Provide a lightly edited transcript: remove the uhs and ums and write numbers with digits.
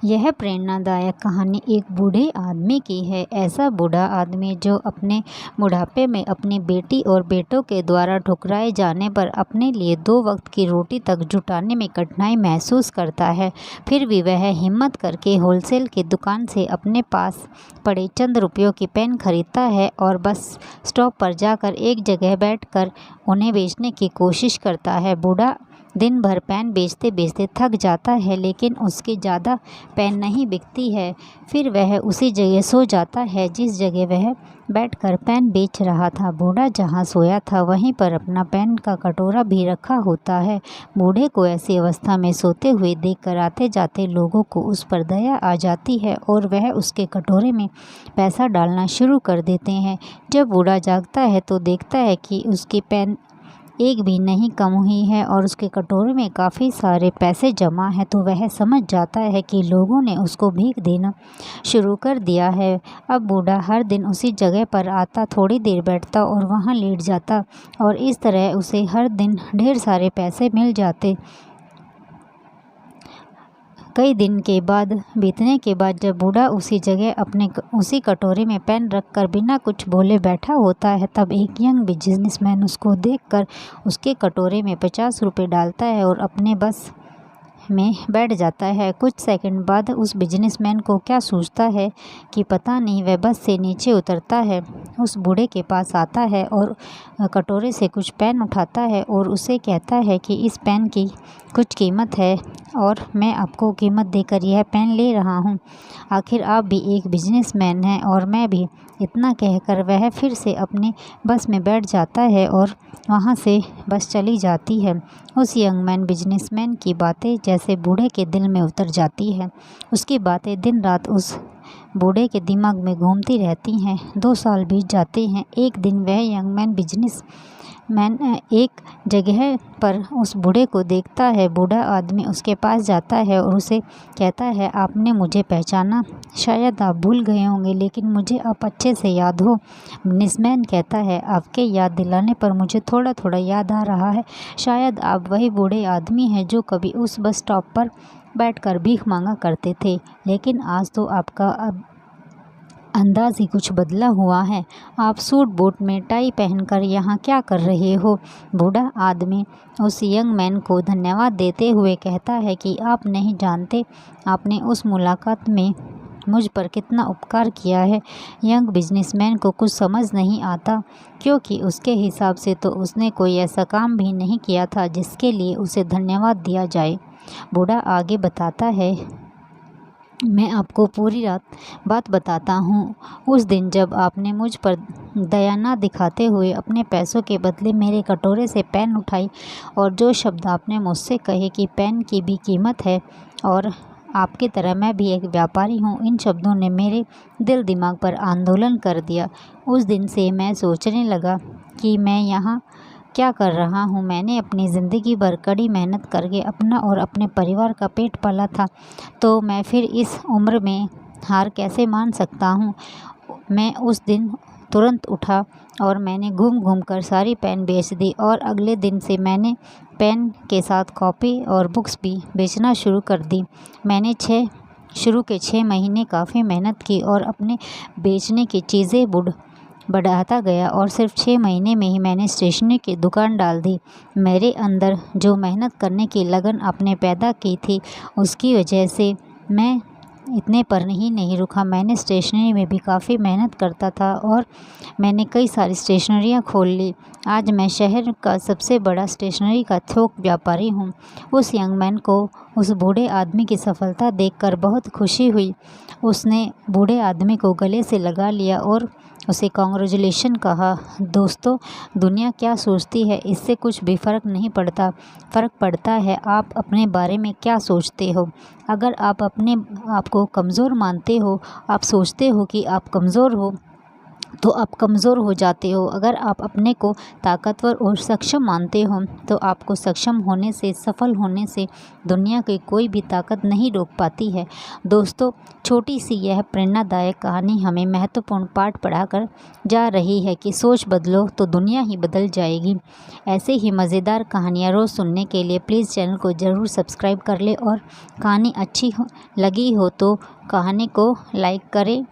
यह प्रेरणादायक कहानी एक बूढ़े आदमी की है। ऐसा बूढ़ा आदमी जो अपने बुढ़ापे में अपनी बेटी और बेटों के द्वारा ठुकराए जाने पर अपने लिए 2 वक्त की रोटी तक जुटाने में कठिनाई महसूस करता है, फिर भी वह हिम्मत करके होलसेल की दुकान से अपने पास पड़े चंद रुपयों की पेन खरीदता है और बस स्टॉप पर जाकर एक जगह बैठकर उन्हें बेचने की कोशिश करता है। बूढ़ा दिन भर पेन बेचते बेचते थक जाता है, लेकिन उसकी ज़्यादा पेन नहीं बिकती है। फिर वह उसी जगह सो जाता है जिस जगह वह बैठकर पेन बेच रहा था। बूढ़ा जहाँ सोया था वहीं पर अपना पेन का कटोरा भी रखा होता है। बूढ़े को ऐसी अवस्था में सोते हुए देखकर आते जाते लोगों को उस पर दया आ जाती है और वह उसके कटोरे में पैसा डालना शुरू कर देते हैं। जब बूढ़ा जागता है तो देखता है कि उसकी पेन एक भी नहीं कम हुई है और उसके कटोरे में काफ़ी सारे पैसे जमा हैं। तो वह समझ जाता है कि लोगों ने उसको भीख देना शुरू कर दिया है। अब बूढ़ा हर दिन उसी जगह पर आता, थोड़ी देर बैठता और वहाँ लेट जाता और इस तरह उसे हर दिन ढेर सारे पैसे मिल जाते। कई दिन के बाद बीतने के बाद जब बूढ़ा उसी जगह अपने उसी कटोरे में पेन रखकर बिना कुछ बोले बैठा होता है, तब एक यंग बिजनेसमैन उसको देखकर उसके कटोरे में 50 रुपये डालता है और अपने बस में बैठ जाता है। कुछ सेकंड बाद उस बिजनेसमैन को क्या सूझता है कि पता नहीं, वह बस से नीचे उतरता है, उस बूढ़े के पास आता है और कटोरे से कुछ पेन उठाता है और उसे कहता है कि इस पेन की कुछ कीमत है और मैं आपको कीमत देकर यह पेन ले रहा हूँ। आखिर आप भी एक बिजनेसमैन हैं और मैं भी। इतना कहकर वह फिर से अपने बस में बैठ जाता है और वहाँ से बस चली जाती है। उस यंग मैन बिजनेसमैन की बातें जैसे बूढ़े के दिल में उतर जाती है। उसकी बातें दिन रात उस बूढ़े के दिमाग में घूमती रहती हैं। 2 साल बीत जाते हैं। एक दिन वह यंग मैन बिजनेसमैन एक जगह पर उस बूढ़े को देखता है। बूढ़ा आदमी उसके पास जाता है और उसे कहता है, आपने मुझे पहचाना? शायद आप भूल गए होंगे, लेकिन मुझे आप अच्छे से याद हो। बिजनेसमैन कहता है, आपके याद दिलाने पर मुझे थोड़ा थोड़ा याद आ रहा है। शायद आप वही बूढ़े आदमी हैं जो कभी उस बस स्टॉप पर बैठकर भीख मांगा करते थे, लेकिन आज तो आपका अंदाज ही कुछ बदला हुआ है। आप सूट बूट में टाई पहनकर यहाँ क्या कर रहे हो? बूढ़ा आदमी उस यंग मैन को धन्यवाद देते हुए कहता है कि आप नहीं जानते आपने उस मुलाकात में मुझ पर कितना उपकार किया है। यंग बिजनेसमैन को कुछ समझ नहीं आता, क्योंकि उसके हिसाब से तो उसने कोई ऐसा काम भी नहीं किया था जिसके लिए उसे धन्यवाद दिया जाए। बूढ़ा आगे बताता है, मैं आपको पूरी बात बताता हूँ। उस दिन जब आपने मुझ पर दया न दिखाते हुए अपने पैसों के बदले मेरे कटोरे से पेन उठाई और जो शब्द आपने मुझसे कहे कि पेन की भी कीमत है और आपकी तरह मैं भी एक व्यापारी हूँ, इन शब्दों ने मेरे दिल दिमाग पर आंदोलन कर दिया। उस दिन से मैं सोचने लगा कि मैं यहाँ क्या कर रहा हूँ। मैंने अपनी ज़िंदगी भर कड़ी मेहनत करके अपना और अपने परिवार का पेट पाला था, तो मैं फिर इस उम्र में हार कैसे मान सकता हूँ। मैं उस दिन तुरंत उठा और मैंने घूम घूम कर सारी पेन बेच दी और अगले दिन से मैंने पेन के साथ कॉपी और बुक्स भी बेचना शुरू कर दी। मैंने शुरू के 6 महीने काफ़ी मेहनत की और अपने बेचने की चीज़ें बढ़ाता गया और सिर्फ 6 महीने में ही मैंने स्टेशनरी की दुकान डाल दी। मेरे अंदर जो मेहनत करने की लगन आपने पैदा की थी, उसकी वजह से मैं इतने पर ही नहीं रुका। मैंने स्टेशनरी में भी काफ़ी मेहनत करता था और मैंने कई सारी स्टेशनरियाँ खोल ली। आज मैं शहर का सबसे बड़ा स्टेशनरी का थोक व्यापारी हूँ। उस यंग मैन को उस बूढ़े आदमी की सफलता देखकर बहुत खुशी हुई। उसने बूढ़े आदमी को गले से लगा लिया और उसे कॉन्ग्रेचुलेशन कहा। दोस्तों, दुनिया क्या सोचती है इससे कुछ भी फ़र्क नहीं पड़ता। फ़र्क पड़ता है आप अपने बारे में क्या सोचते हो। अगर आप अपने आप को कमज़ोर मानते हो, आप सोचते हो कि आप कमज़ोर हो, तो आप कमज़ोर हो जाते हो। अगर आप अपने को ताकतवर और सक्षम मानते हो तो आपको सक्षम होने से, सफल होने से दुनिया की कोई भी ताकत नहीं रोक पाती है। दोस्तों, छोटी सी यह प्रेरणादायक कहानी हमें महत्वपूर्ण पाठ पढ़ाकर जा रही है कि सोच बदलो तो दुनिया ही बदल जाएगी। ऐसे ही मज़ेदार कहानियाँ रोज़ सुनने के लिए प्लीज़ चैनल को ज़रूर सब्सक्राइब कर ले और कहानी अच्छी लगी हो तो कहानी को लाइक करें।